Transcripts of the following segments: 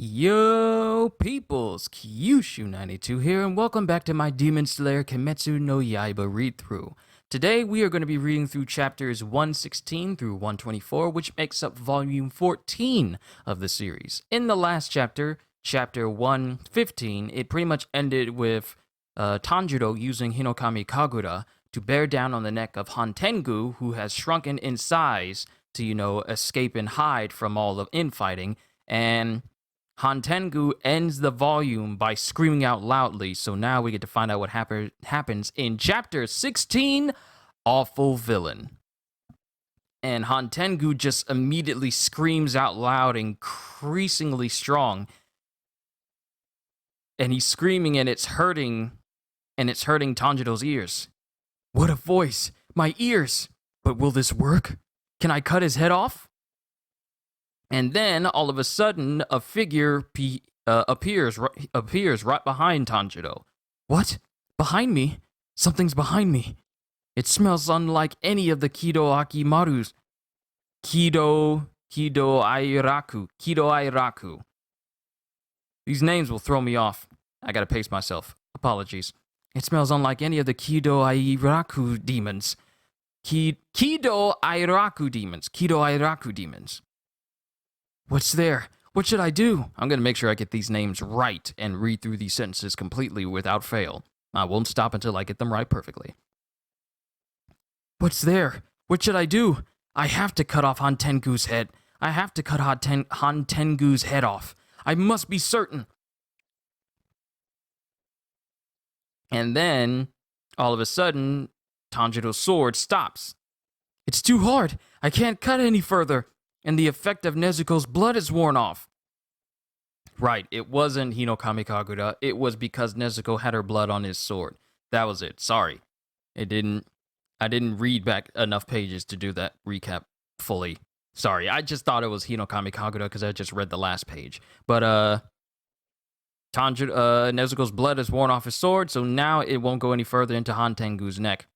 Yo, peoples, Kyushu92 here, and welcome back to my Demon Slayer KIMETSU no YAIBA read-through. Today, we are going to be reading through chapters 116 through 124, which makes up volume 14 of the series. In the last chapter, chapter 115, it pretty much ended with Tanjiro using Hinokami Kagura to bear down on the neck of Hantengu, who has shrunken in size to, escape and hide from all the infighting, and Hantengu ends the volume by screaming out loudly, so now we get to find out what happens in Chapter 16, Awful Villain. And Hantengu just immediately screams out loud, increasingly strong. And he's screaming and it's hurting Tanjiro's ears. What a voice! My ears! But will this work? Can I cut his head off? And then, all of a sudden, a figure appears right behind Tanjiro. What? Behind me? Something's behind me. It smells unlike any of the Kido Akimaru's. Kido Airaku. These names will throw me off. I gotta pace myself. Apologies. It smells unlike any of the Kido Airaku demons. Kido Airaku demons. What's there? What should I do? I'm going to make sure I get these names right and read through these sentences completely without fail. I won't stop until I get them right perfectly. What's there? What should I do? I have to cut off Hantengu's head. I have to cut Hantengu's head off. I must be certain. And then, all of a sudden, Tanjiro's sword stops. It's too hard. I can't cut any further. And the effect of Nezuko's blood is worn off. Right, it wasn't Hinokami Kagura. It was because Nezuko had her blood on his sword. That was it. Sorry. I didn't read back enough pages to do that recap fully. Sorry, I just thought it was Hinokami Kagura because I just read the last page. But, Nezuko's blood is worn off his sword, so now it won't go any further into Hantengu's neck.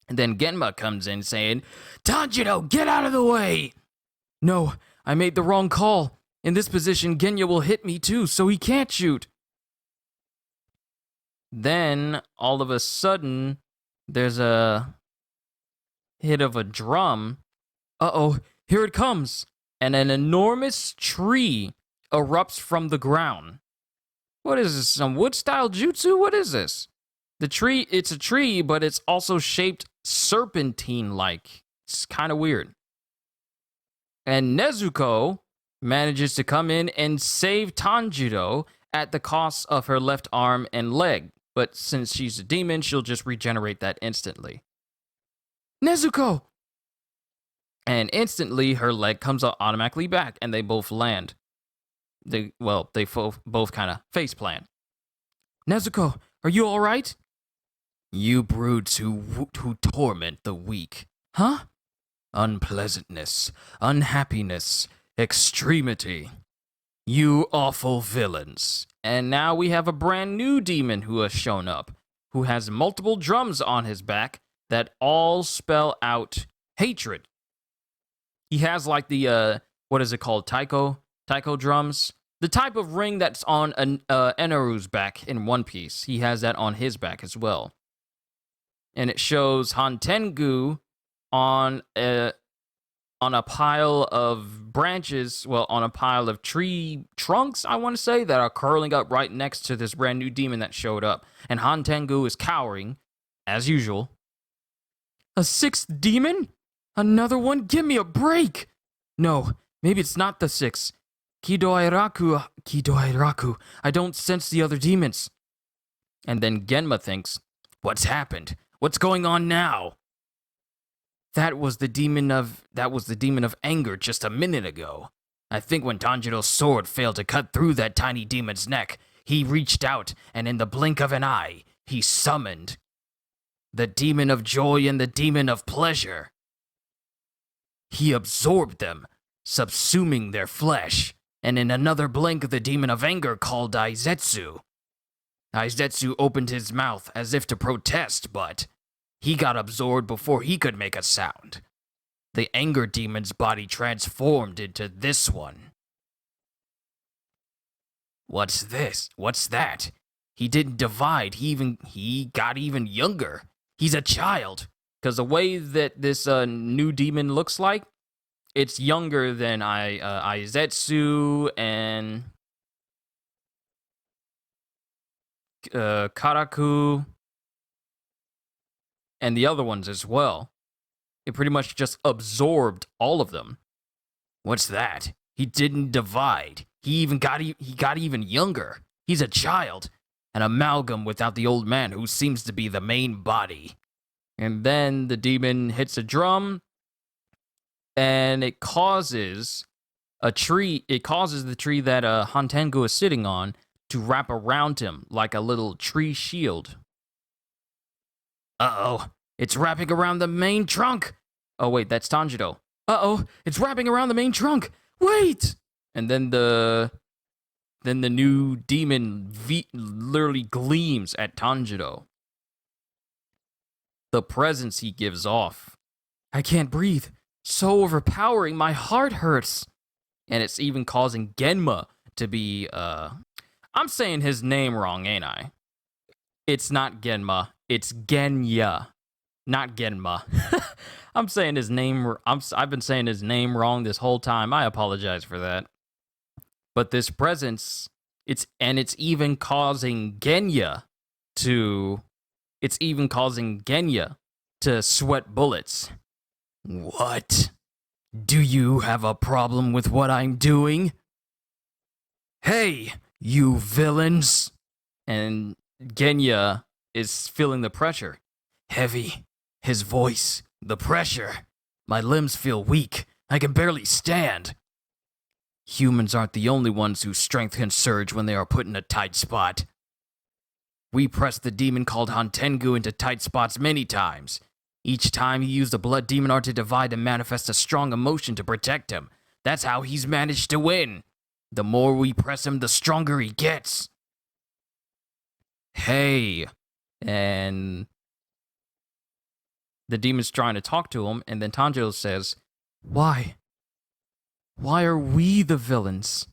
And then Genma comes in saying, Tanjiro, get out of the way! No, I made the wrong call. In this position, Genya will hit me too, so he can't shoot. Then, all of a sudden, there's a hit of a drum. Uh-oh, here it comes. And an enormous tree erupts from the ground. What is this, some wood-style jutsu? What is this? It's a tree, but it's also shaped serpentine-like. It's kind of weird. And Nezuko manages to come in and save Tanjiro at the cost of her left arm and leg. But since she's a demon, she'll just regenerate that instantly. Nezuko! And instantly, her leg comes automatically back, and they both land. They both kind of face-plant. Nezuko, are you all right? You brutes who torment the weak. Huh? Unpleasantness, unhappiness, extremity. You awful villains. And now we have a brand new demon who has shown up, who has multiple drums on his back that all spell out hatred. He has like the, what is it called, taiko drums? The type of ring that's on Eneru's back in One Piece. He has that on his back as well. And it shows Hantengu on a pile of branches, on a pile of tree trunks, I want to say, that are curling up right next to this brand new demon that showed up. And Hantengu is cowering, as usual. A sixth demon? Another one? Give me a break! No, maybe it's not the sixth. Kido Airaku. I don't sense the other demons. And then Genma thinks, what's happened? What's going on now? That was the demon of anger just a minute ago. I think when Tanjiro's sword failed to cut through that tiny demon's neck, he reached out, and in the blink of an eye, he summoned the demon of joy and the demon of pleasure. He absorbed them, subsuming their flesh, and in another blink, the demon of anger called Aizetsu. Aizetsu opened his mouth as if to protest, but he got absorbed before he could make a sound. The anger demon's body transformed into this one. What's this? What's that? He didn't divide. He got even younger. He's a child. Because the way that this new demon looks like, it's younger than Aizetsu and Karaku and the other ones as well. It pretty much just absorbed all of them. What's that? He didn't divide. He got even younger. He's a child, an amalgam without the old man who seems to be the main body. And then the demon hits a drum, and it causes a tree. It causes the tree that Hantengu is sitting on to wrap around him like a little tree shield. Uh-oh, it's wrapping around the main trunk. Oh wait, that's Tanjiro. Uh-oh, it's wrapping around the main trunk. Wait! And then the new demon literally gleams at Tanjiro. The presence he gives off. I can't breathe. So overpowering, my heart hurts. And it's even causing Genma to be, I'm saying his name wrong, ain't I? It's not Genma, it's Genya, not Genma. I'm saying his name, I've been saying his name wrong this whole time. I apologize for that. But this presence, it's even causing Genya to sweat bullets. What? Do you have a problem with what I'm doing? Hey, you villains! And Genya is feeling the pressure. Heavy. His voice. The pressure. My limbs feel weak. I can barely stand. Humans aren't the only ones whose strength can surge when they are put in a tight spot. We pressed the demon called Hantengu into tight spots many times. Each time he used the blood demon art to divide and manifest a strong emotion to protect him. That's how he's managed to win. The more we press him, the stronger he gets. Hey. And the demon's trying to talk to him, and then Tanjiro says, Why? Why are we the villains?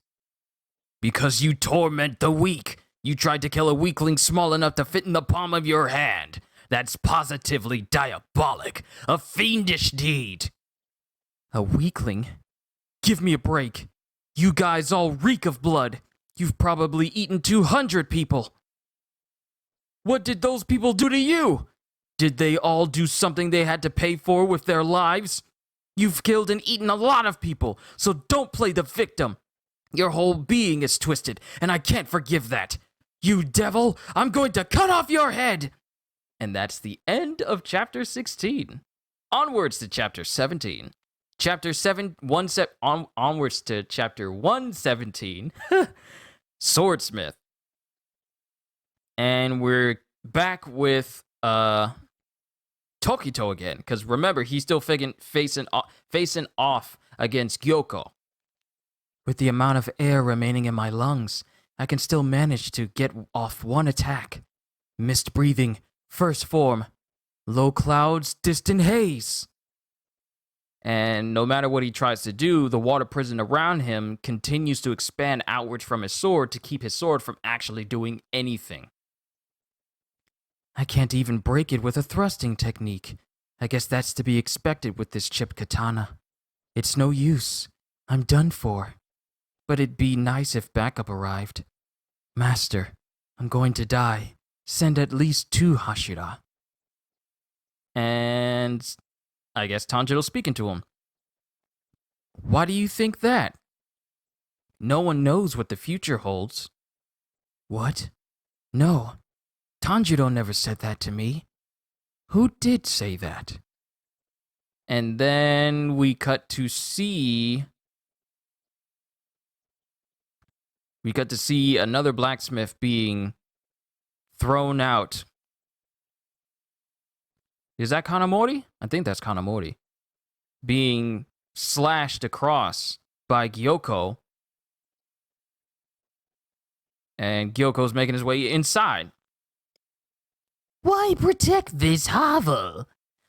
Because you torment the weak. You tried to kill a weakling small enough to fit in the palm of your hand. That's positively diabolic. A fiendish deed. A weakling? Give me a break. You guys all reek of blood. You've probably eaten 200 people. What did those people do to you? Did they all do something they had to pay for with their lives? You've killed and eaten a lot of people, so don't play the victim. Your whole being is twisted, and I can't forgive that. You devil, I'm going to cut off your head! And that's the end of chapter 16. Onwards to chapter 17. Onwards to chapter 117. Swordsmith. And we're back with Tokito again, because remember, he's still facing off against Gyokko. With the amount of air remaining in my lungs, I can still manage to get off one attack. Mist breathing, first form. Low clouds, distant haze. And no matter what he tries to do, the water prison around him continues to expand outwards from his sword to keep his sword from actually doing anything. I can't even break it with a thrusting technique. I guess that's to be expected with this chipped katana. It's no use. I'm done for. But it'd be nice if backup arrived. Master, I'm going to die. Send at least 2 Hashira. And I guess Tanjiro's speaking to him. Why do you think that? No one knows what the future holds. What? No. Tanjiro never said that to me. Who did say that? And then we cut to see... We got to see another blacksmith being thrown out. Is that Kanamori? I think that's Kanamori. Being slashed across by Gyokko. And Gyokko's making his way inside. Why protect this hovel?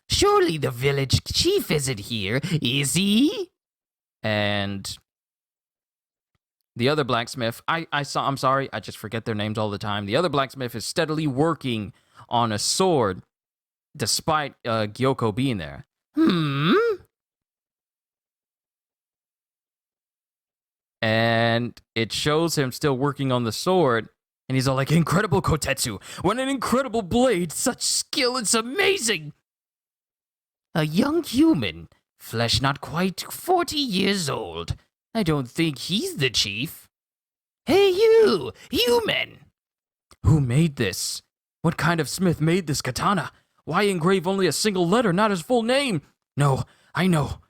Surely the village chief isn't here, is he? And The other blacksmith, I'm sorry, I just forget their names all the time. The other blacksmith is steadily working on a sword despite Gyokko being there. And it shows him still working on the sword. And he's all like, incredible Kotetsu. What an incredible blade. Such skill. It's amazing. A young human. Flesh not quite 40 years old. I don't think he's the chief. Hey, you! Human! Who made this? What kind of smith made this katana? Why engrave only a single letter, not his full name? No, I know.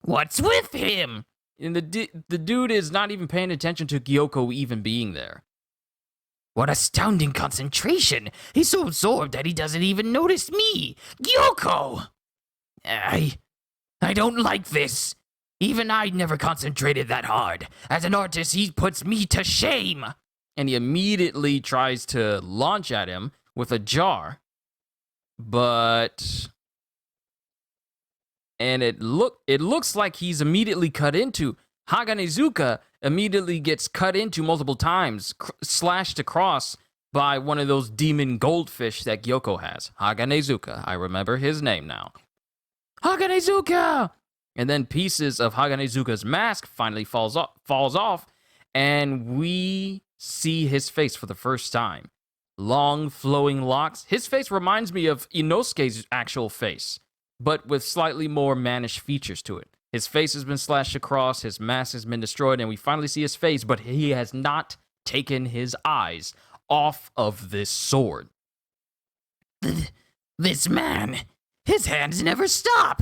What's with him? And the dude is not even paying attention to Gyokko even being there. What astounding concentration! He's so absorbed that he doesn't even notice me! Gyokko! I don't like this. Even I never concentrated that hard. As an artist, he puts me to shame! And he immediately tries to launch at him with a jar. And it looks like he's immediately cut into. Haganezuka immediately gets cut into multiple times, slashed across by one of those demon goldfish that Gyokko has. Haganezuka, I remember his name now. Haganezuka! And then pieces of Haganezuka's mask finally falls off, and we see his face for the first time. Long, flowing locks. His face reminds me of Inosuke's actual face, but with slightly more mannish features to it. His face has been slashed across, his mask has been destroyed, and we finally see his face, but he has not taken his eyes off of this sword. This man, his hands never stop.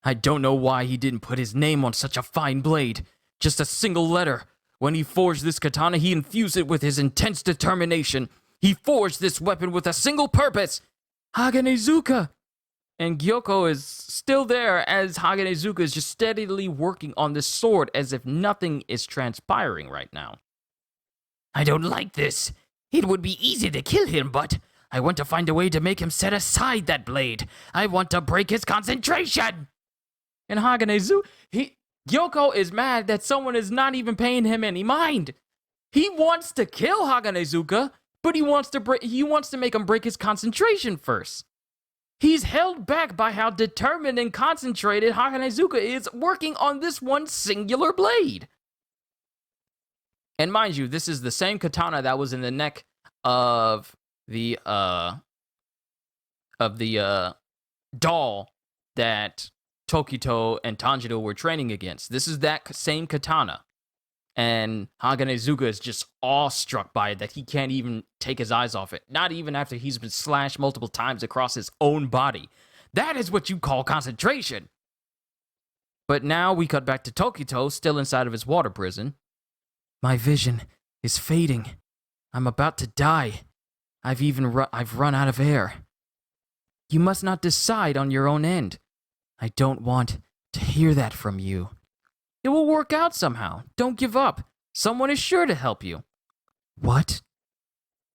I don't know why he didn't put his name on such a fine blade. Just a single letter. When he forged this katana, he infused it with his intense determination. He forged this weapon with a single purpose. Haganezuka! And Gyokko is still there as Haganezuka is just steadily working on this sword as if nothing is transpiring right now. I don't like this. It would be easy to kill him, but I want to find a way to make him set aside that blade. I want to break his concentration. And Gyokko is mad that someone is not even paying him any mind. He wants to kill Haganezuka, but he wants to make him break his concentration first. He's held back by how determined and concentrated Haganezuka is working on this one singular blade. And mind you, this is the same katana that was in the neck of the doll that Tokito and Tanjiro were training against. This is that same katana. And Haganezuka is just awestruck by it that he can't even take his eyes off it. Not even after he's been slashed multiple times across his own body. That is what you call concentration. But now we cut back to Tokito, still inside of his water prison. My vision is fading. I'm about to die. I've run out of air. You must not decide on your own end. I don't want to hear that from you. It will work out somehow. Don't give up. Someone is sure to help you. What?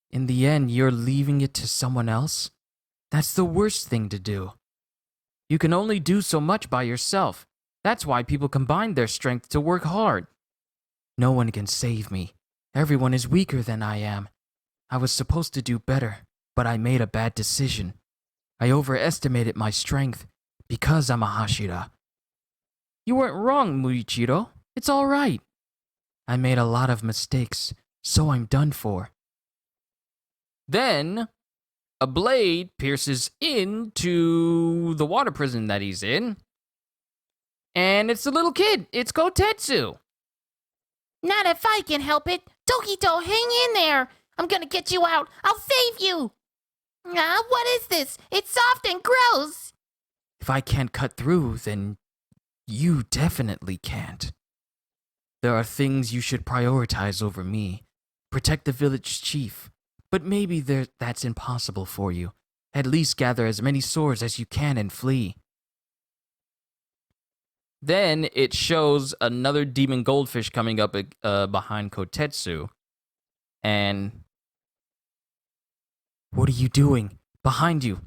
In the end, you're leaving it to someone else? That's the worst thing to do. You can only do so much by yourself. That's why people combine their strength to work hard. No one can save me. Everyone is weaker than I am. I was supposed to do better, but I made a bad decision. I overestimated my strength because I'm a Hashira. You weren't wrong, Muichiro. It's all right. I made a lot of mistakes, so I'm done for. Then, a blade pierces into the water prison that he's in. And it's the little kid. It's Kotetsu. Not if I can help it. Tokito, hang in there. I'm gonna get you out. I'll save you. What is this? It's soft and gross. If I can't cut through, then you definitely can't. There are things you should prioritize over me. Protect the village chief. But maybe that's impossible for you. At least gather as many swords as you can and flee. Then it shows another demon goldfish coming up behind Kotetsu. And... What are you doing? Behind you.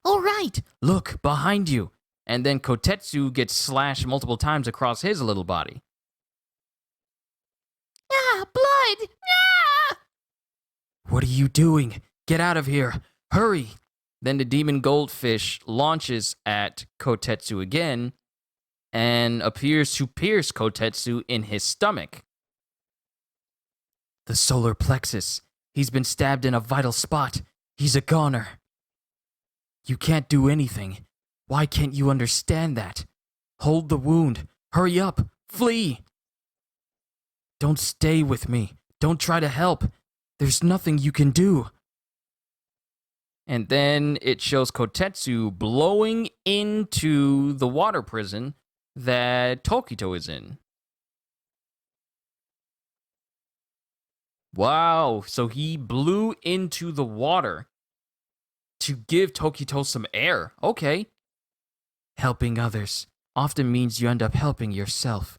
All right. Look, behind you. And then Kotetsu gets slashed multiple times across his little body. Ah, blood! Ah! What are you doing? Get out of here. Hurry. Then the demon goldfish launches at Kotetsu again and appears to pierce Kotetsu in his stomach. The solar plexus. He's been stabbed in a vital spot. He's a goner. You can't do anything. Why can't you understand that? Hold the wound. Hurry up. Flee. Don't stay with me. Don't try to help. There's nothing you can do. And then it shows Kotetsu blowing into the water prison that Tokito is in. Wow, so he blew into the water to give Tokito some air. Okay. Helping others often means you end up helping yourself.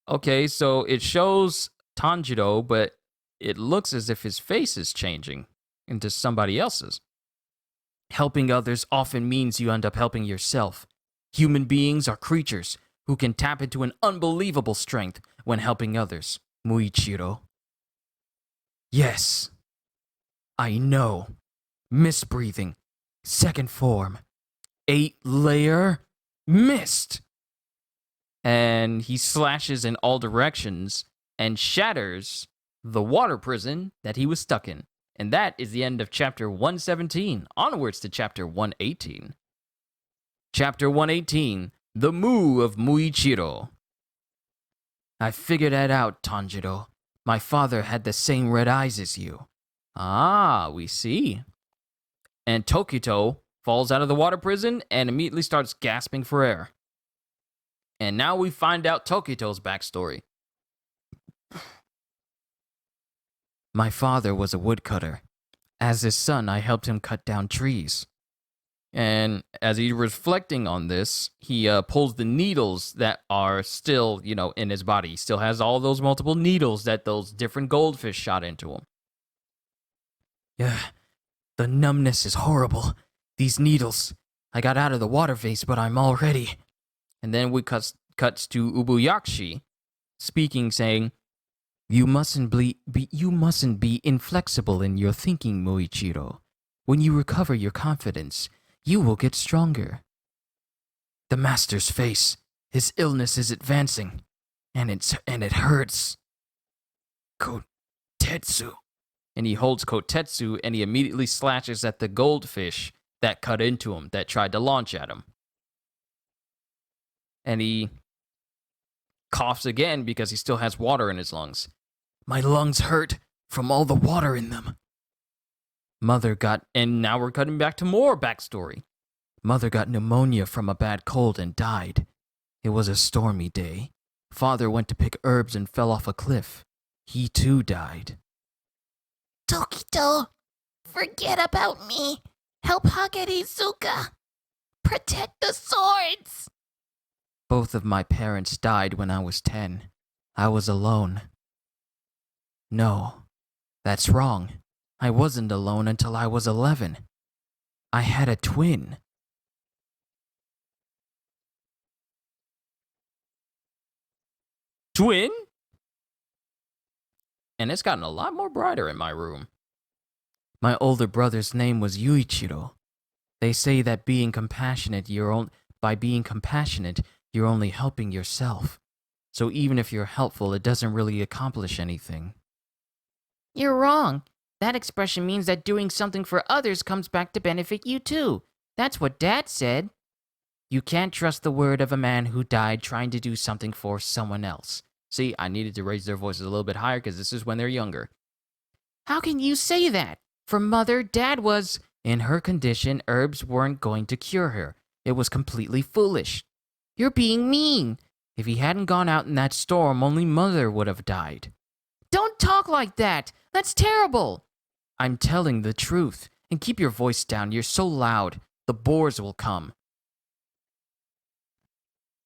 Okay, so it shows Tanjiro, but it looks as if his face is changing into somebody else's. Helping others often means you end up helping yourself. Human beings are creatures who can tap into an unbelievable strength when helping others. Muichiro. Yes. I know. Misbreathing. Second form. 8-layer. Mist. And he slashes in all directions and shatters the water prison that he was stuck in. And that is the end of chapter 117. Onwards to chapter 118. Chapter 118, The Mu of Muichiro. I figured that out, Tanjiro. My father had the same red eyes as you. Ah, we see. And Tokito falls out of the water prison and immediately starts gasping for air. And now we find out Tokito's backstory. My father was a woodcutter. As his son, I helped him cut down trees. And as he's reflecting on this, he pulls the needles that are still, in his body. He still has all those multiple needles that those different goldfish shot into him. Yeah, the numbness is horrible. These needles. I got out of the water vase, but I'm all ready. And then we cuts to Ubuyakshi speaking, saying, You mustn't be inflexible in your thinking, Muichiro. When you recover your confidence, you will get stronger. The master's face. His illness is advancing, and it hurts. Kotetsu. And he holds Kotetsu, and he immediately slashes at the goldfish that cut into him, that tried to launch at him. And he coughs again because he still has water in his lungs. My lungs hurt from all the water in them. And now we're cutting back to more backstory. Mother got pneumonia from a bad cold and died. It was a stormy day. Father went to pick herbs and fell off a cliff. He too died. Tokito, forget about me. Help Hagerizuka. Protect the swords. Both of my parents died when I was 10. I was alone. No, that's wrong. I wasn't alone until I was 11. I had a twin. Twin? And it's gotten a lot more brighter in my room. My older brother's name was Yuichiro. They say that by being compassionate, you're only helping yourself. So even if you're helpful, it doesn't really accomplish anything. You're wrong. That expression means that doing something for others comes back to benefit you too. That's what Dad said. You can't trust the word of a man who died trying to do something for someone else. See, I needed to raise their voices a little bit higher because this is when they're younger. How can you say that? For Mother, Dad was... In her condition, herbs weren't going to cure her. It was completely foolish. You're being mean. If he hadn't gone out in that storm, only Mother would have died. Don't talk like that. That's terrible. I'm telling the truth. And keep your voice down. You're so loud. The boars will come.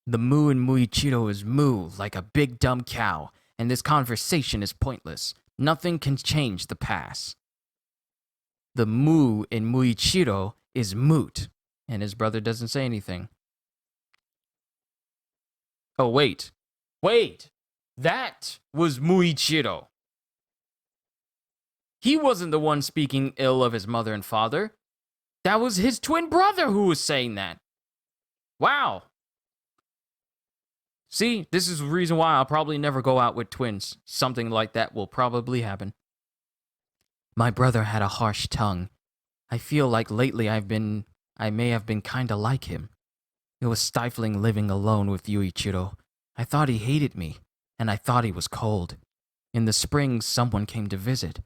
The moo in Muichiro is moo, like a big dumb cow, and this conversation is pointless. Nothing can change the past. The moo in Muichiro is moot, and his brother doesn't say anything. Oh, wait. That was Muichiro. He wasn't the one speaking ill of his mother and father. That was his twin brother who was saying that. Wow. See, this is the reason why I'll probably never go out with twins. Something like that will probably happen. My brother had a harsh tongue. I feel like lately I may have been kinda like him. It was stifling living alone with Yuichiro. I thought he hated me, and I thought he was cold. In the spring, someone came to visit.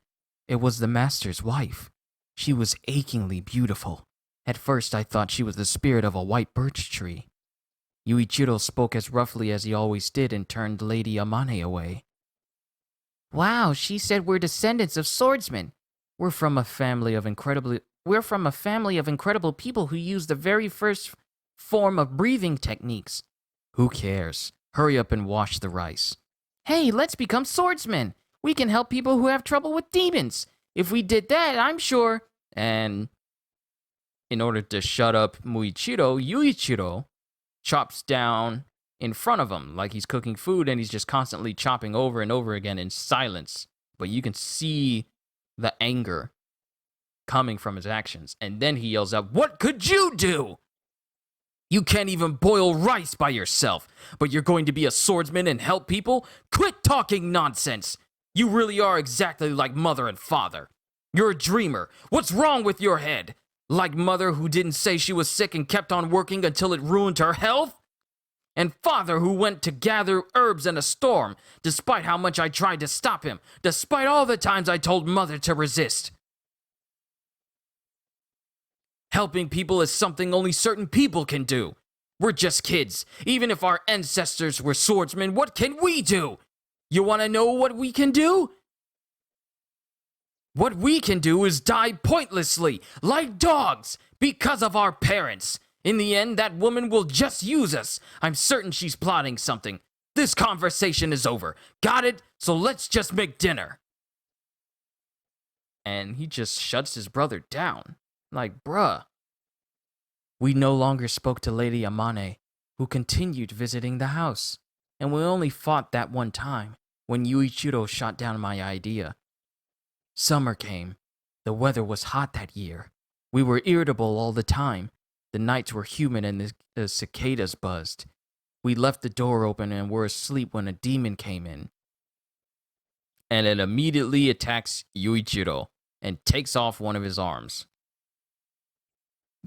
It was the master's wife. She was achingly beautiful. At first, I thought she was the spirit of a white birch tree. Yuichiro spoke as roughly as he always did and turned Lady Amane away. Wow, she said we're descendants of swordsmen. We're from a family of incredible people who use the very first form of breathing techniques. Who cares? Hurry up and wash the rice. Hey, let's become swordsmen. We can help people who have trouble with demons. If we did that, I'm sure. And in order to shut up Muichiro, Yuichiro chops down in front of him like he's cooking food, and he's just constantly chopping over and over again in silence. But you can see the anger coming from his actions. And then he yells out, "What could you do? You can't even boil rice by yourself, but you're going to be a swordsman and help people? Quit talking nonsense! You really are exactly like mother and father. You're a dreamer. What's wrong with your head? Like mother who didn't say she was sick and kept on working until it ruined her health? And father who went to gather herbs in a storm, despite how much I tried to stop him, despite all the times I told mother to resist. Helping people is something only certain people can do. We're just kids. Even if our ancestors were swordsmen, what can we do? You want to know what we can do? What we can do is die pointlessly, like dogs, because of our parents. In the end, that woman will just use us. I'm certain she's plotting something. This conversation is over. Got it? So let's just make dinner." And he just shuts his brother down. Like, bruh. We no longer spoke to Lady Amane, who continued visiting the house. And we only fought that one time, when Yuichiro shot down my idea. Summer came. The weather was hot that year. We were irritable all the time. The nights were humid and the cicadas buzzed. We left the door open and were asleep when a demon came in. And it immediately attacks Yuichiro and takes off one of his arms.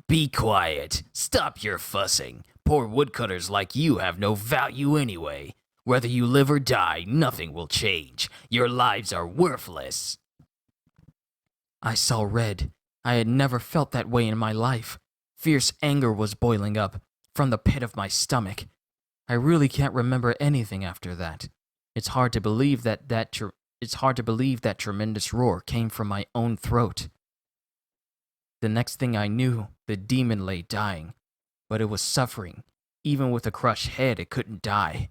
"Be quiet. Stop your fussing. Poor woodcutters like you have no value anyway. Whether you live or die, nothing will change. Your lives are worthless." I saw red. I had never felt that way in my life. Fierce anger was boiling up from the pit of my stomach. I really can't remember anything after that. It's hard to believe that tremendous roar came from my own throat. The next thing I knew, the demon lay dying, but it was suffering. Even with a crushed head, it couldn't die.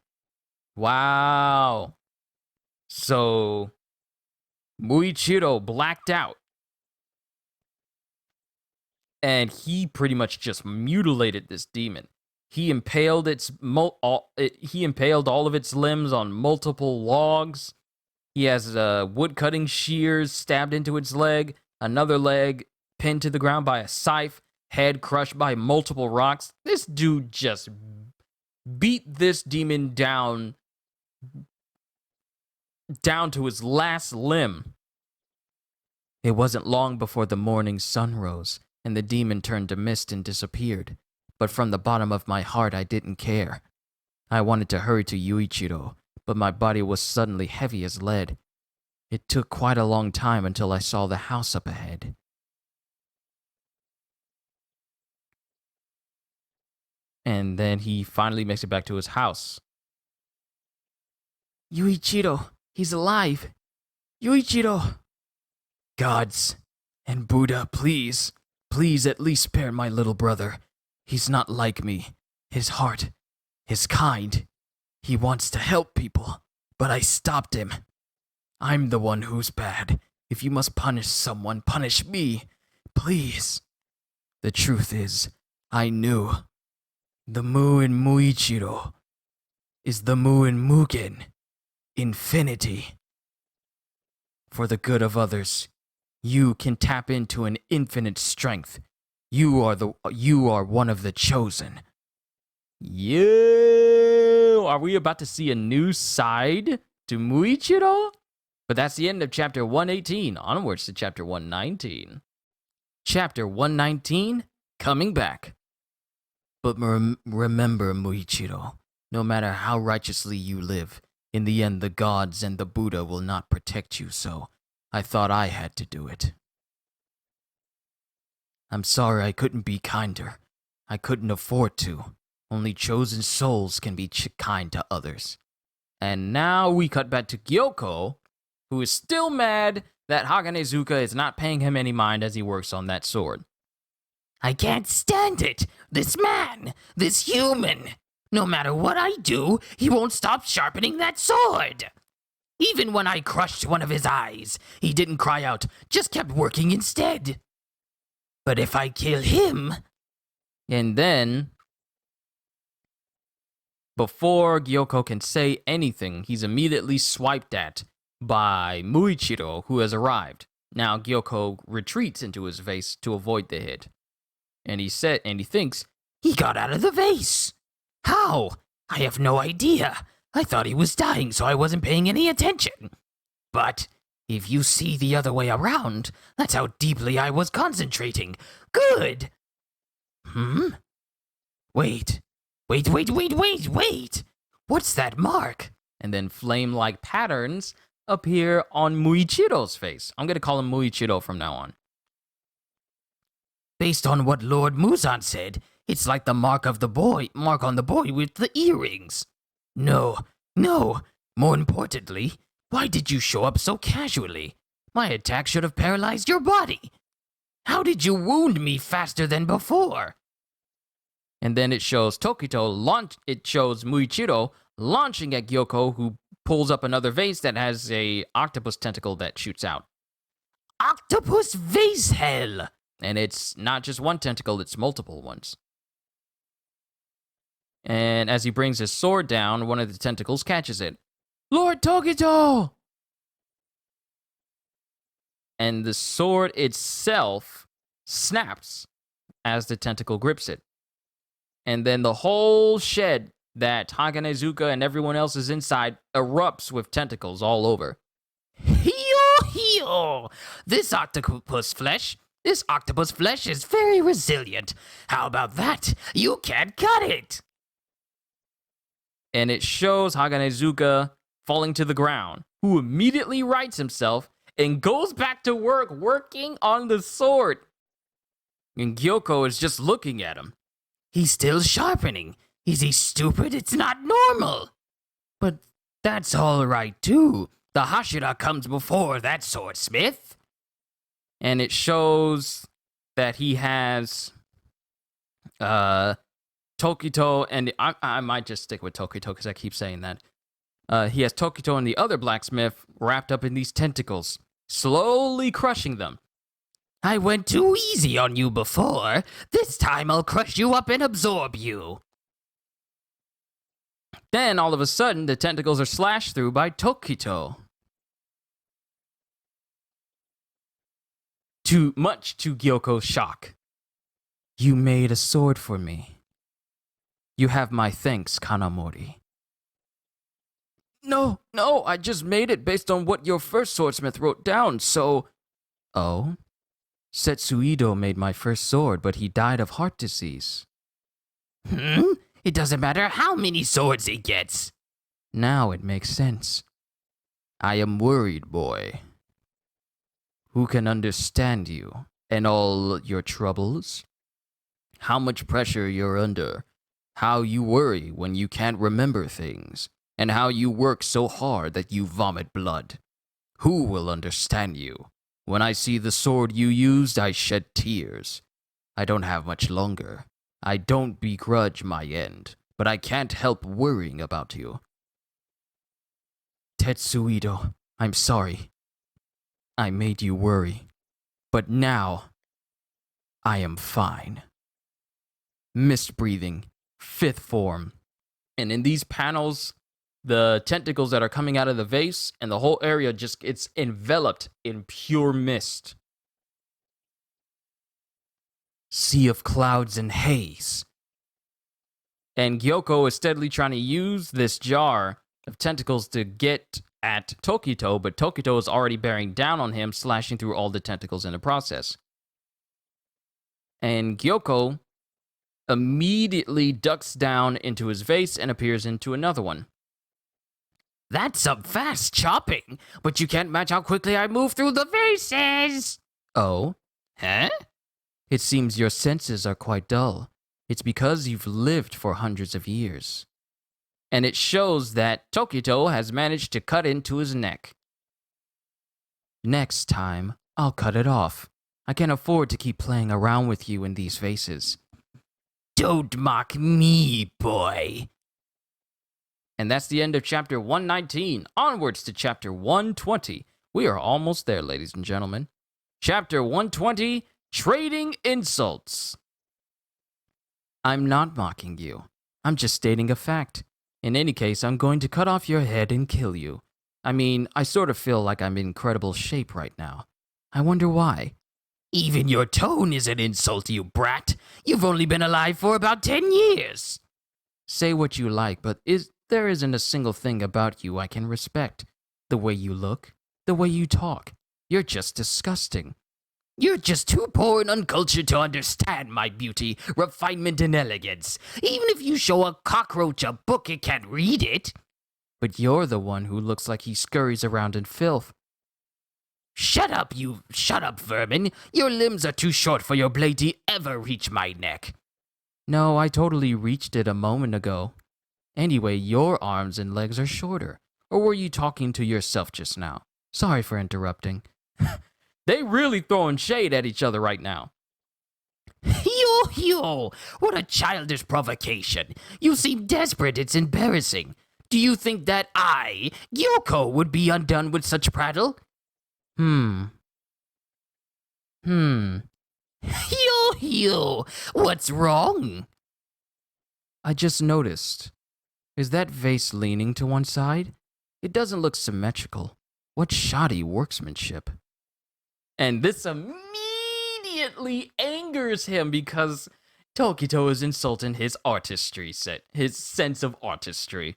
Wow. So, Muichiro blacked out. And he pretty much just mutilated this demon. He impaled all of its limbs on multiple logs. He has wood-cutting shears stabbed into its leg, another leg pinned to the ground by a scythe, head crushed by multiple rocks. This dude just beat this demon down to his last limb. It wasn't long before the morning sun rose, and the demon turned to mist and disappeared. But from the bottom of my heart, I didn't care. I wanted to hurry to Yuichiro, but my body was suddenly heavy as lead. It took quite a long time until I saw the house up ahead. And then he finally makes it back to his house. Yuichiro, he's alive. Yuichiro. Gods and Buddha, please at least spare my little brother. He's not like me. His heart is kind. He wants to help people, but I stopped him. I'm the one who's bad. If you must punish someone, punish me. Please. The truth is, I knew. The Mu in Muichiro is the Mu in Mugen. infinity. For the good of others, you can tap into an infinite strength. You are one of the chosen. Yo, are we about to see a new side to Muichiro? But that's the end of chapter 118. Onwards to chapter 119. Chapter 119, coming back. But remember, Muichiro, no matter how righteously you live, in the end the gods and the Buddha will not protect you, so I thought I had to do it. I'm sorry I couldn't be kinder. I couldn't afford to. Only chosen souls can be kind to others. And now we cut back to Gyokko, who is still mad that Haganezuka is not paying him any mind as he works on that sword. I can't stand it! This man! This human! No matter what I do, he won't stop sharpening that sword! Even when I crushed one of his eyes, he didn't cry out, just kept working instead. But if I kill him... And then, before Gyokko can say anything, he's immediately swiped at by Muichiro, who has arrived. Now Gyokko retreats into his vase to avoid the hit. And he thinks, he got out of the vase. How? I have no idea. I thought he was dying, so I wasn't paying any attention. But if you see the other way around, that's how deeply I was concentrating. Good. Wait. What's that mark? And then flame-like patterns appear on Muichiro's face. I'm going to call him Muichiro from now on. Based on what Lord Muzan said, it's like the mark on the boy with the earrings. No. More importantly, why did you show up so casually? My attack should have paralyzed your body. How did you wound me faster than before? And then it shows Muichiro launching at Gyokko, who pulls up another vase that has a octopus tentacle that shoots out. Octopus vase hell! And it's not just one tentacle, it's multiple ones. And as he brings his sword down, one of the tentacles catches it. Lord Tokito! And the sword itself snaps as the tentacle grips it. And then the whole shed that Haganezuka and everyone else is inside erupts with tentacles all over. Hio! This octopus flesh is very resilient. How about that? You can't cut it! And it shows Haganezuka falling to the ground, who immediately rights himself and goes back to work working on the sword. And Gyokko is just looking at him. He's still sharpening. Is he stupid? It's not normal. But that's all right, too. The Hashira comes before that swordsmith. And it shows that he has Tokito, and I might just stick with Tokito because I keep saying that. He has Tokito and the other blacksmith wrapped up in these tentacles, slowly crushing them. I went too easy on you before. This time I'll crush you up and absorb you. Then, all of a sudden, the tentacles are slashed through by Tokito. Much to Gyokko's shock. You made a sword for me. You have my thanks, Kanamori. No, I just made it based on what your first swordsmith wrote down, so... Oh? Setsuido made my first sword, but he died of heart disease. It doesn't matter how many swords he gets. Now it makes sense. I am worried, boy. Who can understand you and all your troubles? How much pressure you're under, how you worry when you can't remember things, and how you work so hard that you vomit blood. Who will understand you? When I see the sword you used, I shed tears. I don't have much longer. I don't begrudge my end, but I can't help worrying about you. Tetsuido, I'm sorry. I made you worry. But now, I am fine. Mist breathing, fifth form. And in these panels, the tentacles that are coming out of the vase, and the whole area it's enveloped in pure mist. Sea of clouds and haze. And Gyokko is steadily trying to use this jar of tentacles to get at Tokito, but Tokito is already bearing down on him, slashing through all the tentacles in the process. And Gyokko immediately ducks down into his vase and appears into another one. That's some fast chopping, but you can't match how quickly I move through the vases. Oh? Huh? It seems your senses are quite dull. It's because you've lived for hundreds of years. And it shows that Tokito has managed to cut into his neck. Next time, I'll cut it off. I can't afford to keep playing around with you in these vases. Don't mock me, boy. And that's the end of chapter 119. Onwards to chapter 120. We are almost there, ladies and gentlemen. Chapter 120, Trading Insults. I'm not mocking you. I'm just stating a fact. In any case, I'm going to cut off your head and kill you. I mean, I sort of feel like I'm in incredible shape right now. I wonder why. Even your tone is an insult, you brat. You've only been alive for about 10 years. Say what you like, but there isn't a single thing about you I can respect. The way you look, the way you talk. You're just disgusting. You're just too poor and uncultured to understand my beauty, refinement, and elegance. Even if you show a cockroach a book, it can't read it. But you're the one who looks like he scurries around in filth. Shut up, vermin. Your limbs are too short for your blade to ever reach my neck. No, I totally reached it a moment ago. Anyway, your arms and legs are shorter. Or were you talking to yourself just now? Sorry for interrupting. They really throwing shade at each other right now. Yo, what a childish provocation. You seem desperate, it's embarrassing. Do you think that I, Gyokko, would be undone with such prattle? Hmm, Yo, what's wrong? I just noticed. Is that vase leaning to one side? It doesn't look symmetrical. What shoddy workmanship. And this immediately angers him because Tokito is insulting his artistry set, his sense of artistry.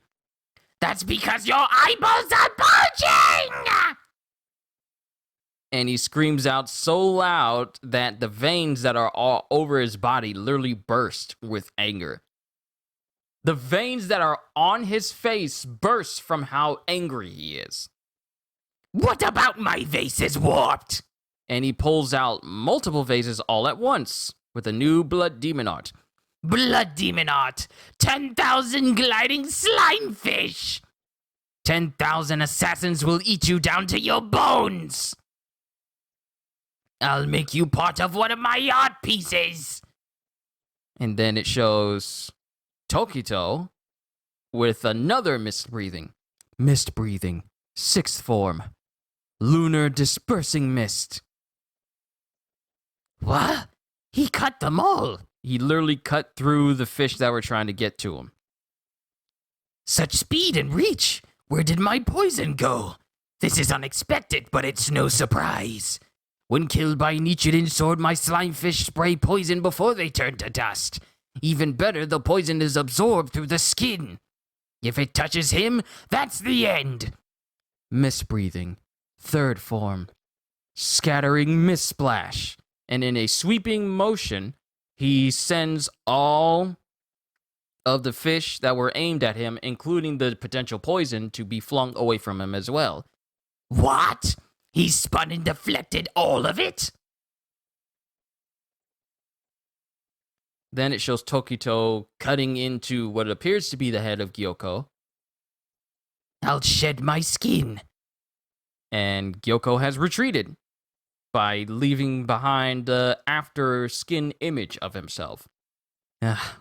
That's because your eyeballs are bulging! And he screams out so loud that the veins that are all over his body literally burst with anger. The veins that are on his face burst from how angry he is. What about my vase is warped? And he pulls out multiple vases all at once with a new blood demon art. Blood demon art! 10,000 gliding slime fish! 10,000 assassins will eat you down to your bones! I'll make you part of one of my art pieces! And then it shows Tokito with another mist breathing. Mist breathing. 6th form. Lunar dispersing mist. What? He cut them all. He literally cut through the fish that were trying to get to him. Such speed and reach. Where did my poison go? This is unexpected, but it's no surprise. When killed by Nichiren sword, my slime fish spray poison before they turn to dust. Even better, the poison is absorbed through the skin. If it touches him, that's the end. Mist breathing. 3rd form. Scattering mist splash. And in a sweeping motion, he sends all of the fish that were aimed at him, including the potential poison, to be flung away from him as well. What? He spun and deflected all of it? Then it shows Tokito cutting into what appears to be the head of Gyokko. I'll shed my skin. And Gyokko has retreated by leaving behind the after skin image of himself.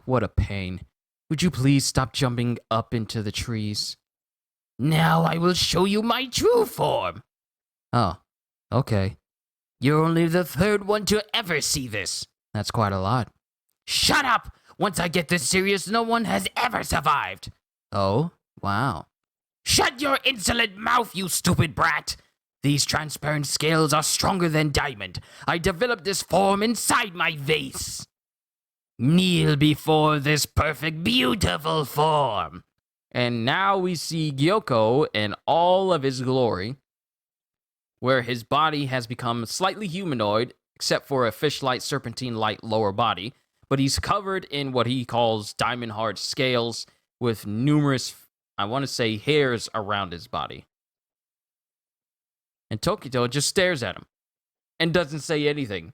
What a pain. Would you please stop jumping up into the trees? Now I will show you my true form. Oh, okay. You're only the 3rd one to ever see this. That's quite a lot. Shut up! Once I get this serious, no one has ever survived. Oh, wow. Shut your insolent mouth, you stupid brat! These transparent scales are stronger than diamond. I developed this form inside my vase. Kneel before this perfect, beautiful form. And now we see Gyokko in all of his glory, where his body has become slightly humanoid, except for a fish-like, serpentine-like lower body, but he's covered in what he calls diamond-hard scales with numerous, I want to say, hairs around his body. And Tokito just stares at him and doesn't say anything.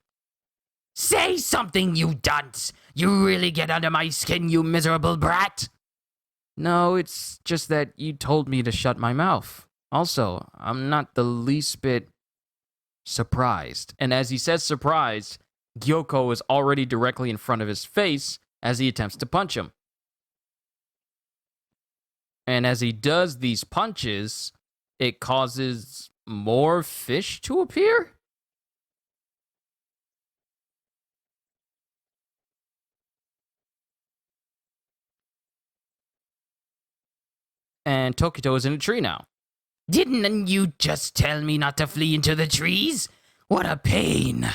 Say something, you dunce! You really get under my skin, you miserable brat! No, it's just that you told me to shut my mouth. Also, I'm not the least bit surprised. And as he says surprised, Gyokko is already directly in front of his face as he attempts to punch him. And as he does these punches, it causes more fish to appear? And Tokito is in a tree now. Didn't you just tell me not to flee into the trees? What a pain!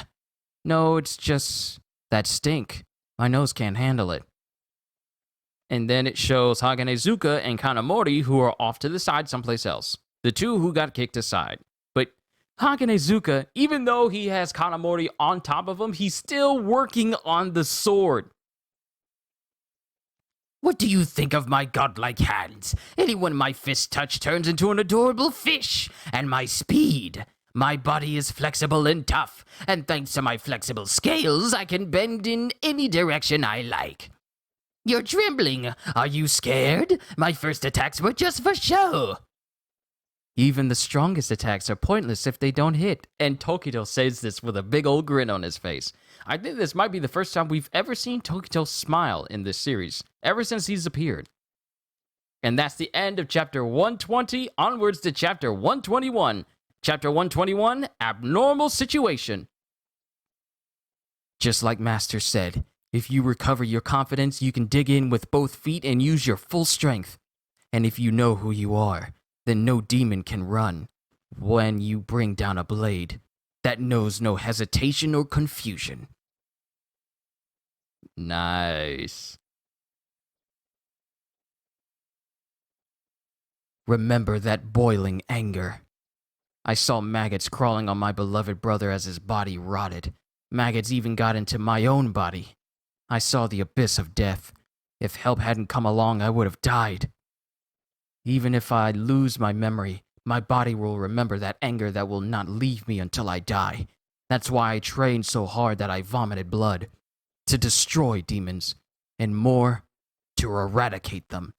No, it's just that stink. My nose can't handle it. And then it shows Hagenezuka and Kanamori, who are off to the side someplace else. The two who got kicked aside. But Hagenezuka, even though he has Kanamori on top of him, he's still working on the sword. What do you think of my godlike hands? Anyone my fist touch turns into an adorable fish. And my speed. My body is flexible and tough. And thanks to my flexible scales, I can bend in any direction I like. You're trembling. Are you scared? My first attacks were just for show. Even the strongest attacks are pointless if they don't hit. And Tokito says this with a big old grin on his face. I think this might be the first time we've ever seen Tokito smile in this series, ever since he's appeared. And that's the end of chapter 120, onwards to chapter 121. Chapter 121, Abnormal Situation. Just like Master said, if you recover your confidence, you can dig in with both feet and use your full strength. And if you know who you are, then no demon can run when you bring down a blade that knows no hesitation or confusion. Nice. Remember that boiling anger. I saw maggots crawling on my beloved brother as his body rotted. Maggots even got into my own body. I saw the abyss of death. If help hadn't come along, I would have died. Even if I lose my memory, my body will remember that anger that will not leave me until I die. That's why I trained so hard that I vomited blood. To destroy demons, and more, to eradicate them.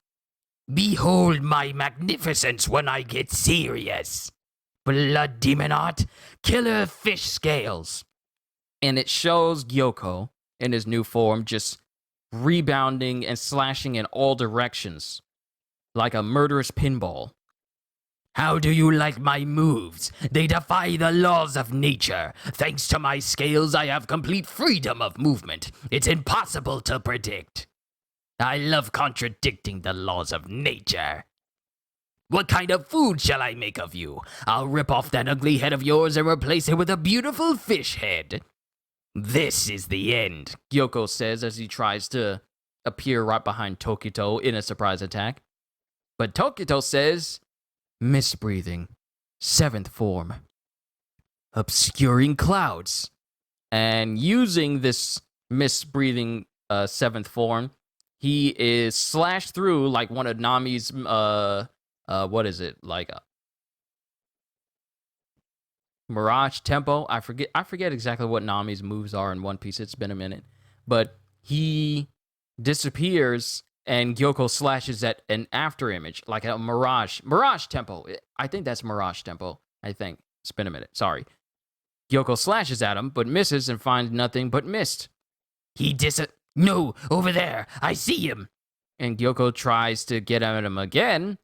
Behold my magnificence when I get serious. Blood demon art, killer fish scales. And it shows Gyokko in his new form just rebounding and slashing in all directions, like a murderous pinball. How do you like my moves? They defy the laws of nature. Thanks to my scales, I have complete freedom of movement. It's impossible to predict. I love contradicting the laws of nature. What kind of food shall I make of you? I'll rip off that ugly head of yours and replace it with a beautiful fish head. This is the end, Gyokko says as he tries to appear right behind Tokito in a surprise attack. But Tokito says, misbreathing, 7th form, obscuring clouds. And using this misbreathing 7th form, he is slashed through like one of Nami's, what is it? Like Mirage Tempo. I forget exactly what Nami's moves are in One Piece. It's been a minute. But he disappears and Gyokko slashes at an after image, like a Mirage Tempo. I think that's Mirage Tempo. I think. It's been a minute. Sorry. Gyokko slashes at him, but misses and finds nothing but mist. No, over there. I see him. And Gyokko tries to get at him again,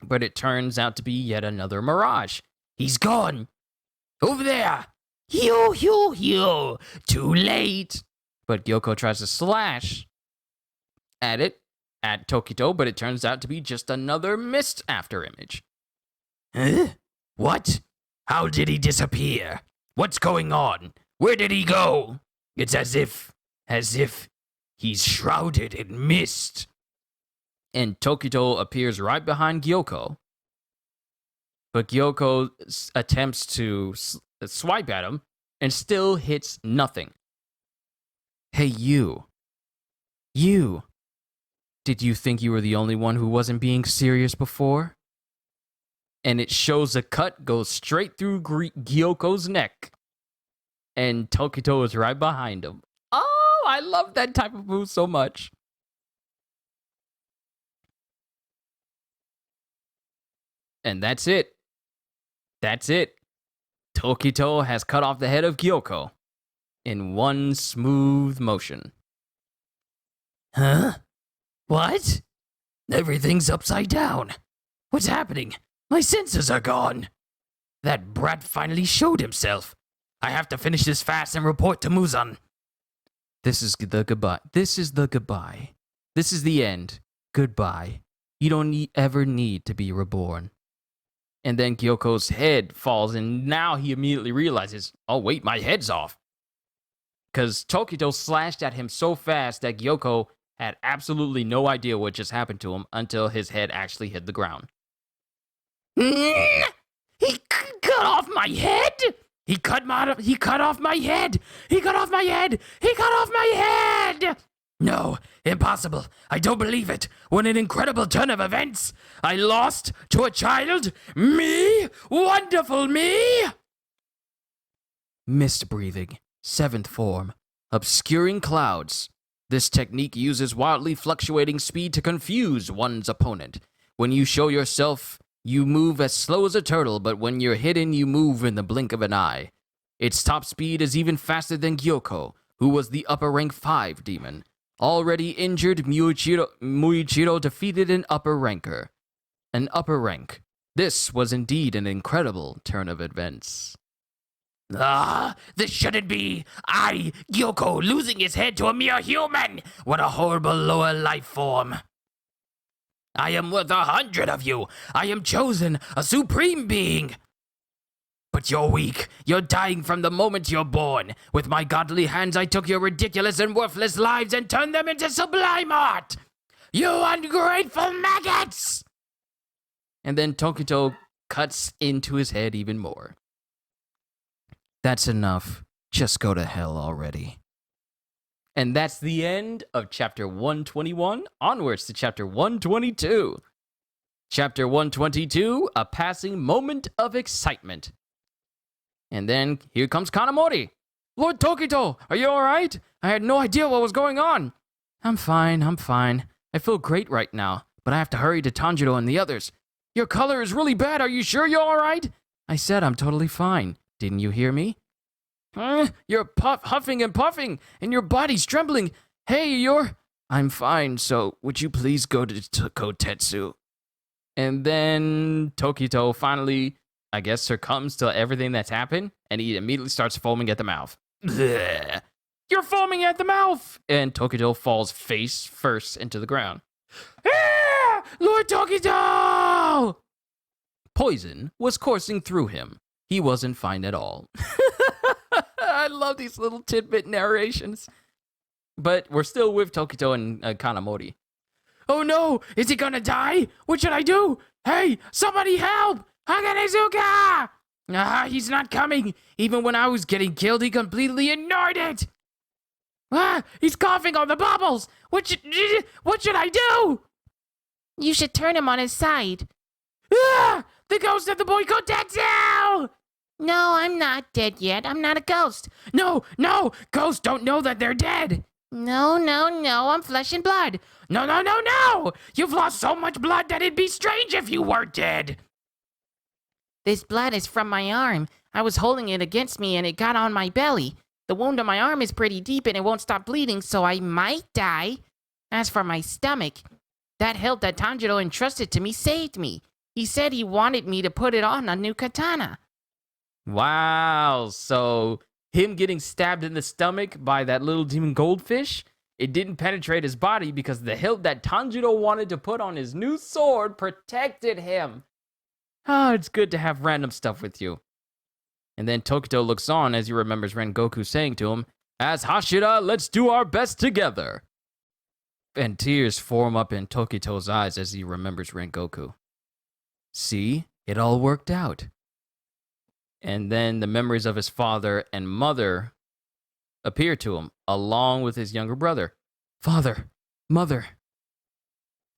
but it turns out to be yet another Mirage. He's gone. Over there. Hew. Too late. But Gyokko tries to slash at it, at Tokito, but it turns out to be just another Mist after image. Huh? What? How did he disappear? What's going on? Where did he go? It's as if he's shrouded in mist. And Tokito appears right behind Gyokko. But Gyokko attempts to swipe at him and still hits nothing. Hey, you. You. Did you think you were the only one who wasn't being serious before? And it shows a cut goes straight through Gyokko's neck. And Tokito is right behind him. Oh, I love that type of move so much. And that's it. That's it. Tokito has cut off the head of Gyokko in one smooth motion. Huh? What? Everything's upside down. What's happening? My senses are gone. That brat finally showed himself. I have to finish this fast and report to Muzan. This is the goodbye. This is the goodbye. This is the end. Goodbye. You don't ever need to be reborn. And then Gyokko's head falls, and now he immediately realizes, oh wait, my head's off. Because Tokito slashed at him so fast that Gyokko had absolutely no idea what just happened to him until his head actually hit the ground. He cut off my head? He cut off my head! He cut off my head! He cut off my head! No, impossible. I don't believe it. What an incredible turn of events. I lost to a child? Me? Wonderful me? Mist breathing, 7th form, obscuring clouds. This technique uses wildly fluctuating speed to confuse one's opponent. When you show yourself, you move as slow as a turtle, but when you're hidden, you move in the blink of an eye. Its top speed is even faster than Gyokko, who was the upper rank 5 demon. Already injured, Muichiro defeated an upper ranker. An upper rank. This was indeed an incredible turn of events. This shouldn't be. Gyokko, losing his head to a mere human. What a horrible lower life form. I am worth 100 of you. I am chosen, a supreme being. But you're weak. You're dying from the moment you're born. With my godly hands, I took your ridiculous and worthless lives and turned them into sublime art. You ungrateful maggots! And then Tokito cuts into his head even more. That's enough. Just go to hell already. And that's the end of chapter 121, onwards to chapter 122. Chapter 122, a passing moment of excitement. And then here comes Kanamori. Lord Tokito, are you alright? I had no idea what was going on. I'm fine. I feel great right now, but I have to hurry to Tanjiro and the others. Your color is really bad. Are you sure you're alright? I said I'm totally fine. Didn't you hear me? You're huffing and puffing, and your body's trembling. Hey, I'm fine, so would you please go to Kotetsu? And then Tokito finally, I guess, succumbs to everything that's happened, and he immediately starts foaming at the mouth. Blech. You're foaming at the mouth! And Tokito falls face first into the ground. Ah! Lord Tokito! Poison was coursing through him. He wasn't fine at all. I love these little tidbit narrations. But we're still with Tokito and Kanamori. Oh no! Is he gonna die? What should I do? Hey, somebody help! Haganezuka! He's not coming. Even when I was getting killed, he completely ignored it. He's coughing on the bubbles. What should I do? You should turn him on his side. The ghost of the boy Kotetsu! No, I'm not dead yet. I'm not a ghost. No! Ghosts don't know that they're dead. No, I'm flesh and blood. No! You've lost so much blood that it'd be strange if you weren't dead. This blood is from my arm. I was holding it against me and it got on my belly. The wound on my arm is pretty deep and it won't stop bleeding, so I might die. As for my stomach, that hilt that Tanjiro entrusted to me saved me. He said he wanted me to put it on a new katana. Wow, so him getting stabbed in the stomach by that little demon goldfish it didn't penetrate his body because the hilt that Tanjiro wanted to put on his new sword protected him. Ah, it's good to have random stuff with you. And then Tokito looks on as he remembers Rengoku saying to him, "As Hashira, let's do our best together." And tears form up in Tokito's eyes as he remembers Rengoku. See, it all worked out. And then the memories of his father and mother appear to him, along with his younger brother. Father, mother,